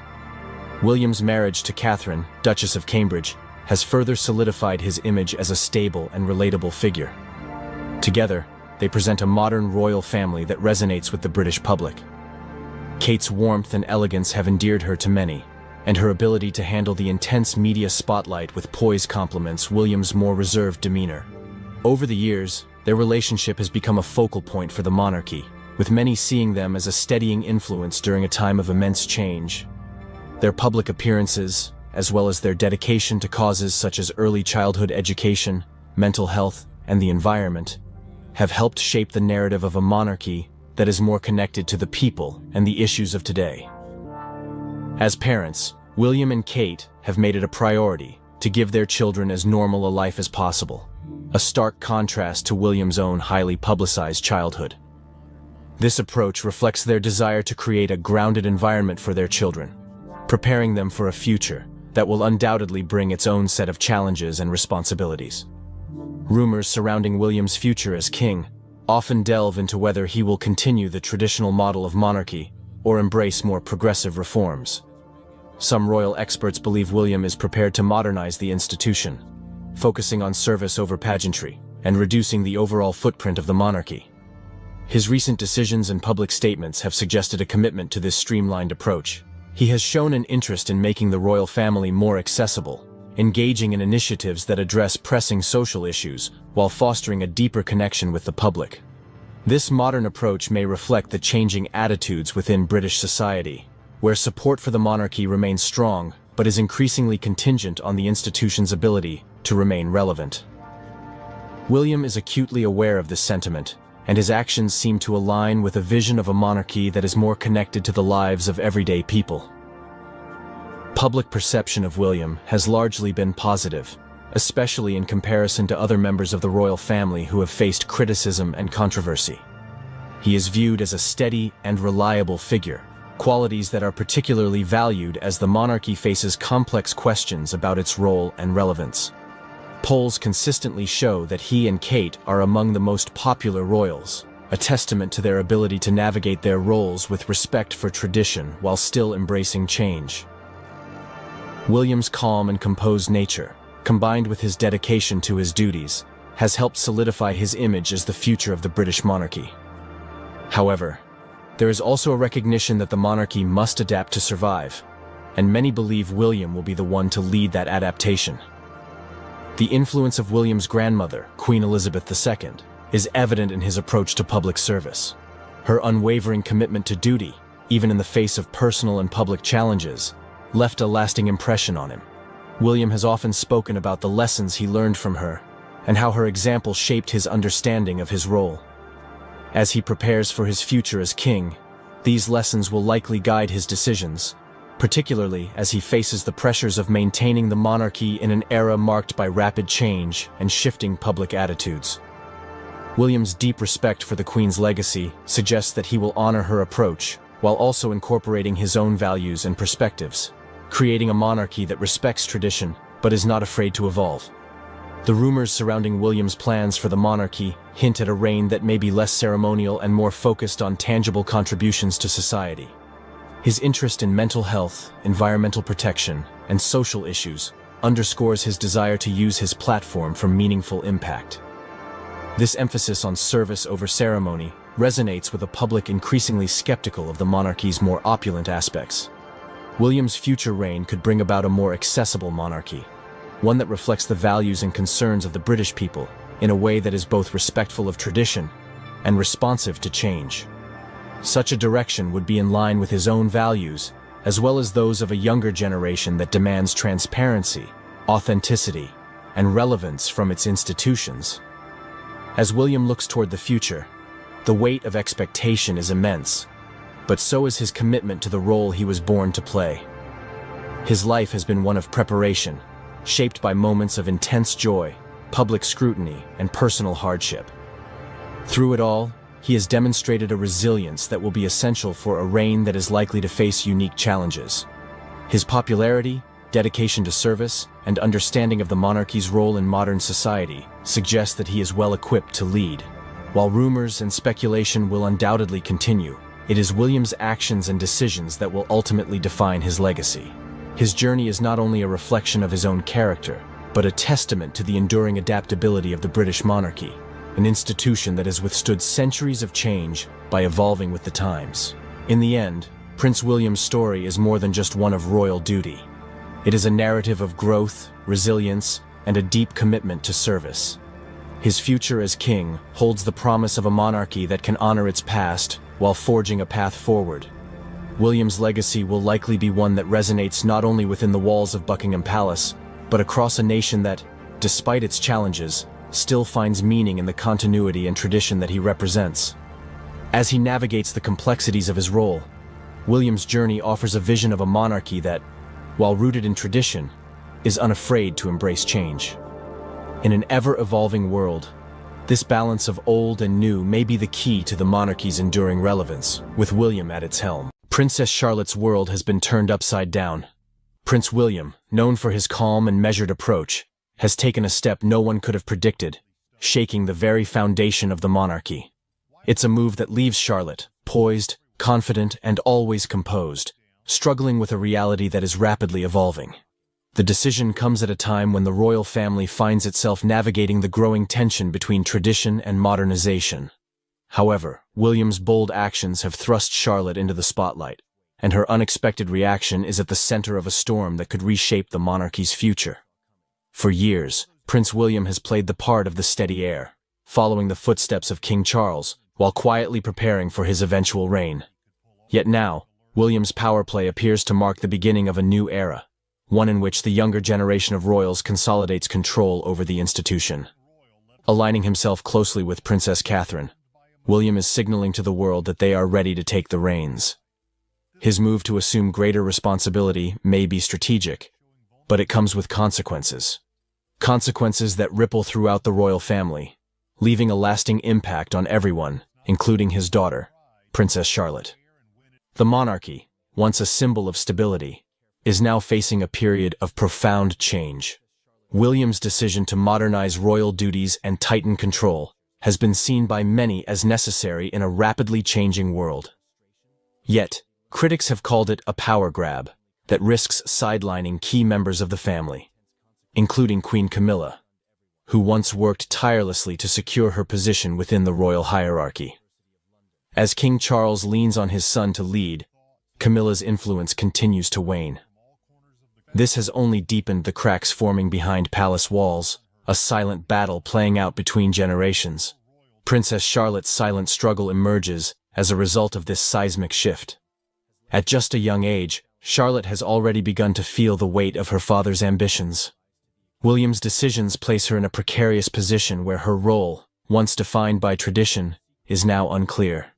William's marriage to Catherine, Duchess of Cambridge, has further solidified his image as a stable and relatable figure. Together, they present a modern royal family that resonates with the British public. Kate's warmth and elegance have endeared her to many, and her ability to handle the intense media spotlight with poise complements William's more reserved demeanor. Over the years, their relationship has become a focal point for the monarchy, with many seeing them as a steadying influence during a time of immense change. Their public appearances, as well as their dedication to causes such as early childhood education, mental health, and the environment, have helped shape the narrative of a monarchy that is more connected to the people and the issues of today. As parents, William and Kate have made it a priority to give their children as normal a life as possible, a stark contrast to William's own highly publicized childhood. This approach reflects their desire to create a grounded environment for their children, preparing them for a future that will undoubtedly bring its own set of challenges and responsibilities. Rumors surrounding William's future as king often delve into whether he will continue the traditional model of monarchy or embrace more progressive reforms. Some royal experts believe William is prepared to modernize the institution, focusing on service over pageantry and reducing the overall footprint of the monarchy. His recent decisions and public statements have suggested a commitment to this streamlined approach. He has shown an interest in making the royal family more accessible, engaging in initiatives that address pressing social issues while fostering a deeper connection with the public. This modern approach may reflect the changing attitudes within British society, where support for the monarchy remains strong but is increasingly contingent on the institution's ability to remain relevant. William is acutely aware of this sentiment, and his actions seem to align with a vision of a monarchy that is more connected to the lives of everyday people. Public perception of William has largely been positive, especially in comparison to other members of the royal family who have faced criticism and controversy. He is viewed as a steady and reliable figure, qualities that are particularly valued as the monarchy faces complex questions about its role and relevance. Polls consistently show that he and Kate are among the most popular royals, a testament to their ability to navigate their roles with respect for tradition while still embracing change. William's calm and composed nature, combined with his dedication to his duties, has helped solidify his image as the future of the British monarchy. However, there is also a recognition that the monarchy must adapt to survive, and many believe William will be the one to lead that adaptation. The influence of William's grandmother, Queen Elizabeth II, is evident in his approach to public service. Her unwavering commitment to duty, even in the face of personal and public challenges, left a lasting impression on him. William has often spoken about the lessons he learned from her, and how her example shaped his understanding of his role. As he prepares for his future as king, these lessons will likely guide his decisions, particularly as he faces the pressures of maintaining the monarchy in an era marked by rapid change and shifting public attitudes. William's deep respect for the Queen's legacy suggests that he will honor her approach, while also incorporating his own values and perspectives, creating a monarchy that respects tradition but is not afraid to evolve. The rumors surrounding William's plans for the monarchy hint at a reign that may be less ceremonial and more focused on tangible contributions to society. His interest in mental health, environmental protection, and social issues underscores his desire to use his platform for meaningful impact. This emphasis on service over ceremony resonates with a public increasingly skeptical of the monarchy's more opulent aspects. William's future reign could bring about a more accessible monarchy, one that reflects the values and concerns of the British people in a way that is both respectful of tradition and responsive to change. Such a direction would be in line with his own values, as well as those of a younger generation that demands transparency, authenticity, and relevance from its institutions. As William looks toward the future, the weight of expectation is immense, but so is his commitment to the role he was born to play. His life has been one of preparation, shaped by moments of intense joy, public scrutiny, and personal hardship. Through it all, he has demonstrated a resilience that will be essential for a reign that is likely to face unique challenges. His popularity, dedication to service, and understanding of the monarchy's role in modern society suggest that he is well equipped to lead. While rumors and speculation will undoubtedly continue, it is William's actions and decisions that will ultimately define his legacy. His journey is not only a reflection of his own character, but a testament to the enduring adaptability of the British monarchy, an institution that has withstood centuries of change by evolving with the times. In the end, Prince William's story is more than just one of royal duty. It is a narrative of growth, resilience, and a deep commitment to service. His future as king holds the promise of a monarchy that can honor its past while forging a path forward. William's legacy will likely be one that resonates not only within the walls of Buckingham Palace, but across a nation that, despite its challenges, still finds meaning in the continuity and tradition that he represents. As he navigates the complexities of his role, William's journey offers a vision of a monarchy that, while rooted in tradition, is unafraid to embrace change. In an ever-evolving world, this balance of old and new may be the key to the monarchy's enduring relevance, with William at its helm. Princess Charlotte's world has been turned upside down. Prince William, known for his calm and measured approach, has taken a step no one could have predicted, shaking the very foundation of the monarchy. It's a move that leaves Charlotte, poised, confident, and always composed, struggling with a reality that is rapidly evolving. The decision comes at a time when the royal family finds itself navigating the growing tension between tradition and modernization. However, William's bold actions have thrust Charlotte into the spotlight, and her unexpected reaction is at the center of a storm that could reshape the monarchy's future. For years, Prince William has played the part of the steady heir, following the footsteps of King Charles, while quietly preparing for his eventual reign. Yet now, William's power play appears to mark the beginning of a new era, one in which the younger generation of royals consolidates control over the institution. Aligning himself closely with Princess Catherine, William is signaling to the world that they are ready to take the reins. His move to assume greater responsibility may be strategic, but it comes with consequences. Consequences that ripple throughout the royal family, leaving a lasting impact on everyone, including his daughter, Princess Charlotte. The monarchy, once a symbol of stability, is now facing a period of profound change. William's decision to modernize royal duties and tighten control has been seen by many as necessary in a rapidly changing world. Yet, critics have called it a power grab that risks sidelining key members of the family, including Queen Camilla, who once worked tirelessly to secure her position within the royal hierarchy. As King Charles leans on his son to lead, Camilla's influence continues to wane. This has only deepened the cracks forming behind palace walls, a silent battle playing out between generations. Princess Charlotte's silent struggle emerges as a result of this seismic shift. At just a young age, Charlotte has already begun to feel the weight of her father's ambitions. William's decisions place her in a precarious position where her role, once defined by tradition, is now unclear.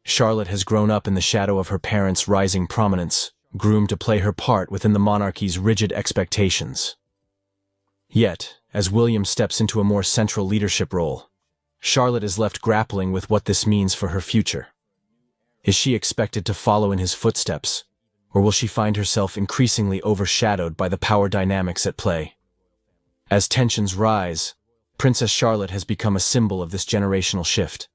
Charlotte has grown up in the shadow of her parents' rising prominence, groomed to play her part within the monarchy's rigid expectations. Yet, as William steps into a more central leadership role, Charlotte is left grappling with what this means for her future. Is she expected to follow in his footsteps, or will she find herself increasingly overshadowed by the power dynamics at play? As tensions rise, Princess Charlotte has become a symbol of this generational shift.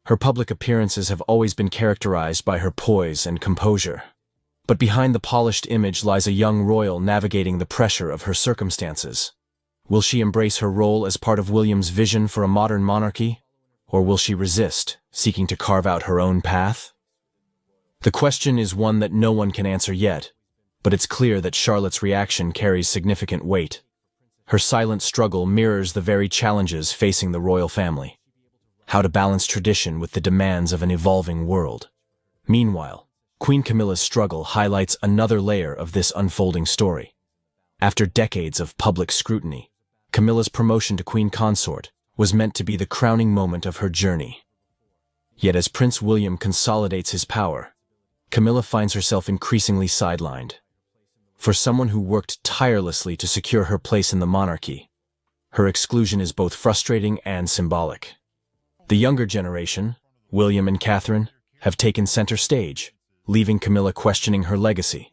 Her public appearances have always been characterized by her poise and composure. But behind the polished image lies a young royal navigating the pressure of her circumstances. Will she embrace her role as part of William's vision for a modern monarchy, or will she resist, seeking to carve out her own path? The question is one that no one can answer yet, but it's clear that Charlotte's reaction carries significant weight. Her silent struggle mirrors the very challenges facing the royal family. How to balance tradition with the demands of an evolving world. Meanwhile, Queen Camilla's struggle highlights another layer of this unfolding story. After decades of public scrutiny, Camilla's promotion to Queen Consort was meant to be the crowning moment of her journey. Yet as Prince William consolidates his power, Camilla finds herself increasingly sidelined. For someone who worked tirelessly to secure her place in the monarchy, her exclusion is both frustrating and symbolic. The younger generation, William and Catherine, have taken center stage, leaving Camilla questioning her legacy.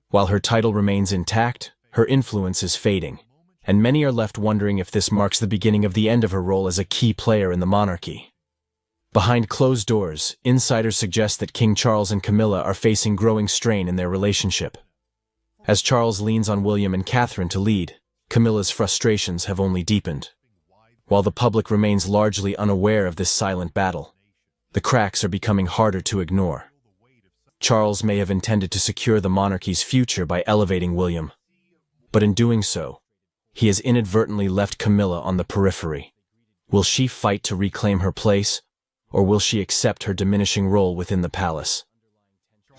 While her title remains intact, her influence is fading, and many are left wondering if this marks the beginning of the end of her role as a key player in the monarchy. Behind closed doors, insiders suggest that King Charles and Camilla are facing growing strain in their relationship. As Charles leans on William and Catherine to lead, Camilla's frustrations have only deepened. While the public remains largely unaware of this silent battle, the cracks are becoming harder to ignore. Charles may have intended to secure the monarchy's future by elevating William, but in doing so, he has inadvertently left Camilla on the periphery. Will she fight to reclaim her place, or will she accept her diminishing role within the palace?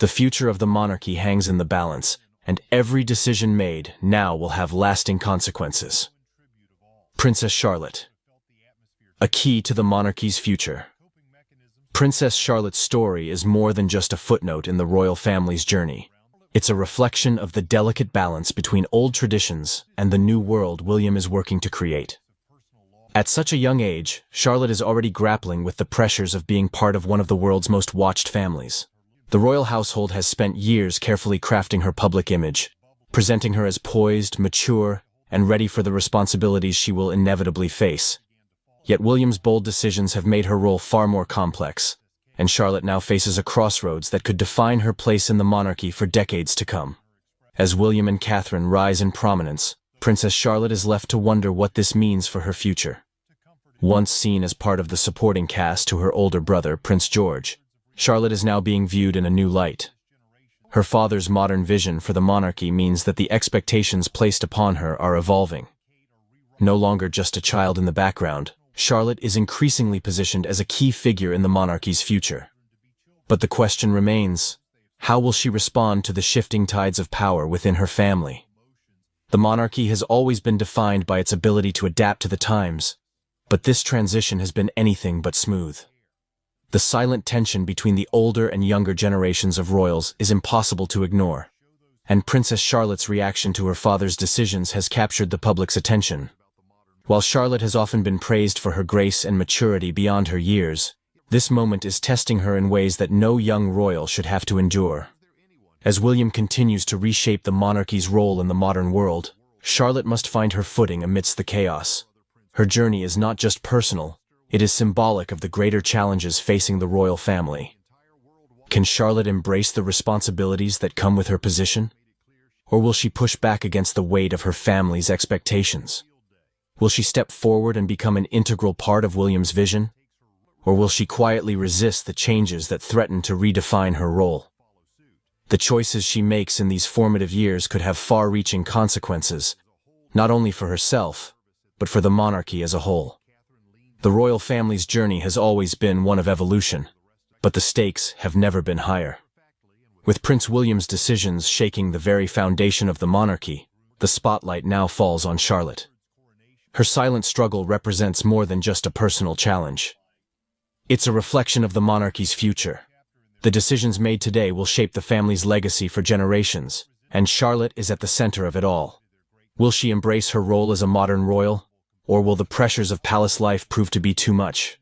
The future of the monarchy hangs in the balance, and every decision made now will have lasting consequences. Princess Charlotte, a key to the monarchy's future. Princess Charlotte's story is more than just a footnote in the royal family's journey. It's a reflection of the delicate balance between old traditions and the new world William is working to create. At such a young age, Charlotte is already grappling with the pressures of being part of one of the world's most watched families. The royal household has spent years carefully crafting her public image, presenting her as poised, mature, and ready for the responsibilities she will inevitably face. Yet William's bold decisions have made her role far more complex, and Charlotte now faces a crossroads that could define her place in the monarchy for decades to come. As William and Catherine rise in prominence, Princess Charlotte is left to wonder what this means for her future. Once seen as part of the supporting cast to her older brother, Prince George, Charlotte is now being viewed in a new light. Her father's modern vision for the monarchy means that the expectations placed upon her are evolving. No longer just a child in the background, Charlotte is increasingly positioned as a key figure in the monarchy's future. But the question remains, how will she respond to the shifting tides of power within her family? The monarchy has always been defined by its ability to adapt to the times, but this transition has been anything but smooth. The silent tension between the older and younger generations of royals is impossible to ignore, and Princess Charlotte's reaction to her father's decisions has captured the public's attention. While Charlotte has often been praised for her grace and maturity beyond her years, this moment is testing her in ways that no young royal should have to endure. As William continues to reshape the monarchy's role in the modern world, Charlotte must find her footing amidst the chaos. Her journey is not just personal, it is symbolic of the greater challenges facing the royal family. Can Charlotte embrace the responsibilities that come with her position? Or will she push back against the weight of her family's expectations? Will she step forward and become an integral part of William's vision? Or will she quietly resist the changes that threaten to redefine her role? The choices she makes in these formative years could have far-reaching consequences, not only for herself, but for the monarchy as a whole. The royal family's journey has always been one of evolution, but the stakes have never been higher. With Prince William's decisions shaking the very foundation of the monarchy, the spotlight now falls on Charlotte. Her silent struggle represents more than just a personal challenge. It's a reflection of the monarchy's future. The decisions made today will shape the family's legacy for generations, and Charlotte is at the center of it all. Will she embrace her role as a modern royal, or will the pressures of palace life prove to be too much?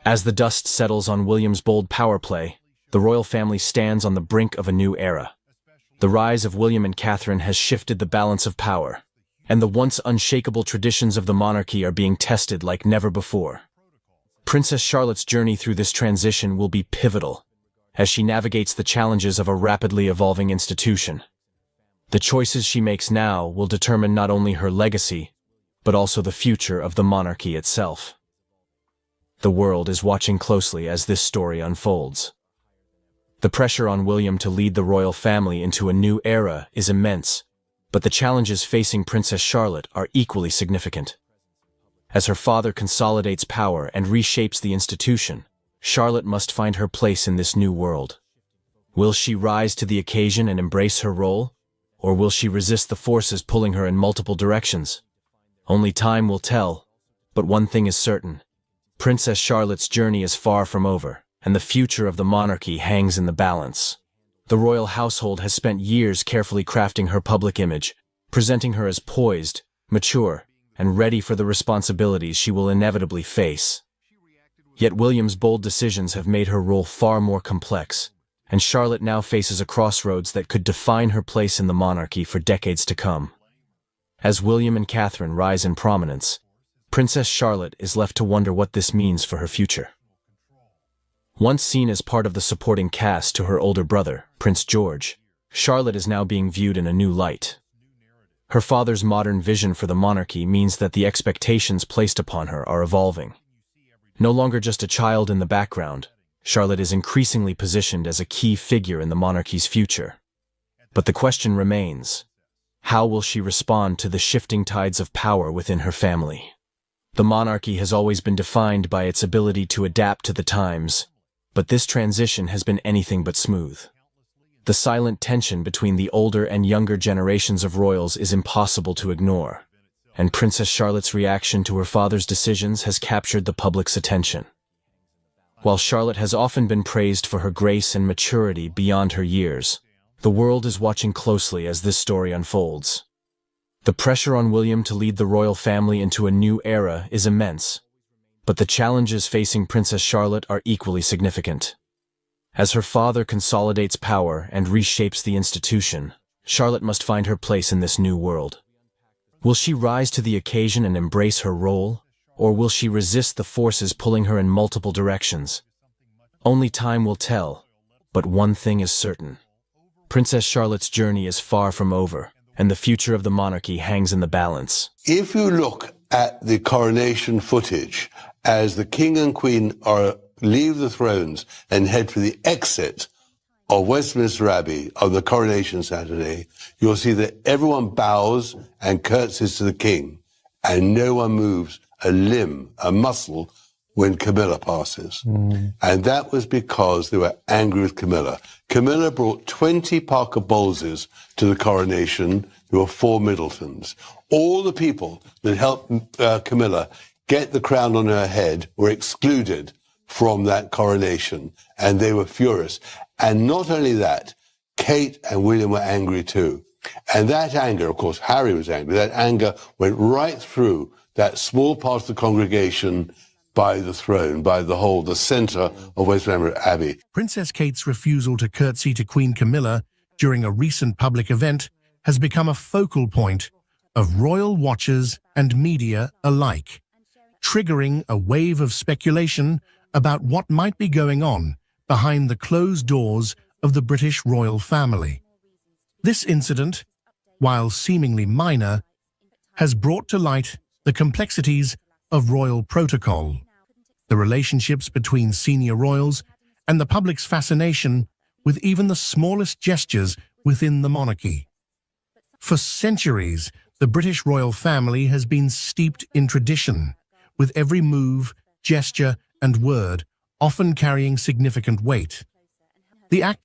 As the dust settles on William's bold power play, the royal family stands on the brink of a new era. The rise of William and Catherine has shifted the balance of power, and the once unshakable traditions of the monarchy are being tested like never before. Princess Charlotte's journey through this transition will be pivotal, as she navigates the challenges of a rapidly evolving institution. The choices she makes now will determine not only her legacy, but also the future of the monarchy itself. The world is watching closely as this story unfolds. The pressure on William to lead the royal family into a new era is immense, but the challenges facing Princess Charlotte are equally significant. As her father consolidates power and reshapes the institution, Charlotte must find her place in this new world. Will she rise to the occasion and embrace her role, or will she resist the forces pulling her in multiple directions? Only time will tell, but one thing is certain. Princess Charlotte's journey is far from over, and the future of the monarchy hangs in the balance. The royal household has spent years carefully crafting her public image, presenting her as poised, mature, and ready for the responsibilities she will inevitably face. Yet William's bold decisions have made her role far more complex, and Charlotte now faces a crossroads that could define her place in the monarchy for decades to come. As William and Catherine rise in prominence, Princess Charlotte is left to wonder what this means for her future. Once seen as part of the supporting cast to her older brother, Prince George, Charlotte is now being viewed in a new light. Her father's modern vision for the monarchy means that the expectations placed upon her are evolving. No longer just a child in the background, Charlotte is increasingly positioned as a key figure in the monarchy's future. But the question remains, how will she respond to the shifting tides of power within her family? The monarchy has always been defined by its ability to adapt to the times, but this transition has been anything but smooth. The silent tension between the older and younger generations of royals is impossible to ignore, and Princess Charlotte's reaction to her father's decisions has captured the public's attention. While Charlotte has often been praised for her grace and maturity beyond her years, the world is watching closely as this story unfolds. The pressure on William to lead the royal family into a new era is immense, but the challenges facing Princess Charlotte are equally significant. As her father consolidates power and reshapes the institution, Charlotte must find her place in this new world. Will she rise to the occasion and embrace her role, or will she resist the forces pulling her in multiple directions? Only time will tell, but one thing is certain. Princess Charlotte's journey is far from over, and the future of the monarchy hangs in the balance. If you look at the coronation footage, as the king and queen leave the thrones and head for the exit of Westminster Abbey on the Coronation Saturday, you'll see that everyone bows and curtsies to the king, and no one moves a limb, a muscle, when Camilla passes. And that was because they were angry with Camilla. Camilla brought 20 Parker Bowleses to the coronation. There were 4 Middletons. All the people that helped Camilla get the crown on her head were excluded from that coronation, and they were furious. And not only that, Kate and William were angry too. And that anger, of course, Harry was angry, that anger went right through that small part of the congregation by the throne, by the centre of Westminster Abbey. Princess Kate's refusal to curtsy to Queen Camilla during a recent public event has become a focal point of royal watchers and media alike, triggering a wave of speculation about what might be going on behind the closed doors of the British royal family. This incident, while seemingly minor, has brought to light the complexities of royal protocol, the relationships between senior royals, and the public's fascination with even the smallest gestures within the monarchy. For centuries, the British royal family has been steeped in tradition, with every move, gesture, and word often carrying significant weight. The act